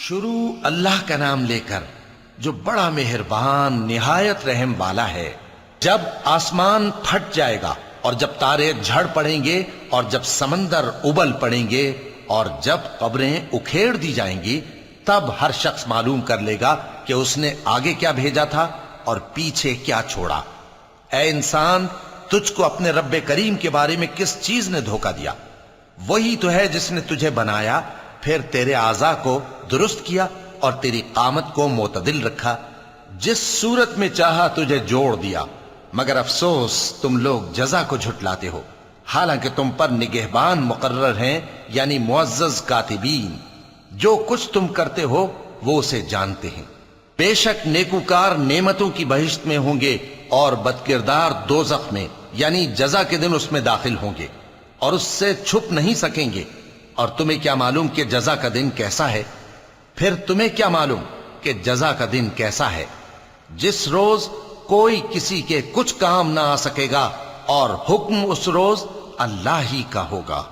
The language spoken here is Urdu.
شروع اللہ کا نام لے کر جو بڑا مہربان نہایت رحم والا ہے۔ جب آسمان پھٹ جائے گا اور جب تارے جھڑ پڑیں گے اور جب سمندر ابل پڑیں گے اور جب قبریں اکھیڑ دی جائیں گی، تب ہر شخص معلوم کر لے گا کہ اس نے آگے کیا بھیجا تھا اور پیچھے کیا چھوڑا۔ اے انسان، تجھ کو اپنے رب کریم کے بارے میں کس چیز نے دھوکہ دیا؟ وہی تو ہے جس نے تجھے بنایا، پھر تیرے اعضاء کو درست کیا اور تیری قامت کو معتدل رکھا، جس صورت میں چاہا تجھے جوڑ دیا۔ مگر افسوس تم لوگ جزا کو جھٹلاتے ہو، حالانکہ تم پر نگہبان مقرر ہیں، یعنی معزز کاتبین۔ جو کچھ تم کرتے ہو وہ اسے جانتے ہیں۔ بے شک نیکوکار نعمتوں کی بہشت میں ہوں گے اور بدکردار دوزخ میں، یعنی جزا کے دن اس میں داخل ہوں گے اور اس سے چھپ نہیں سکیں گے۔ اور تمہیں کیا معلوم کہ جزا کا دن کیسا ہے؟ پھر تمہیں کیا معلوم کہ جزا کا دن کیسا ہے؟ جس روز کوئی کسی کے کچھ کام نہ آ سکے گا اور حکم اس روز اللہ ہی کا ہوگا۔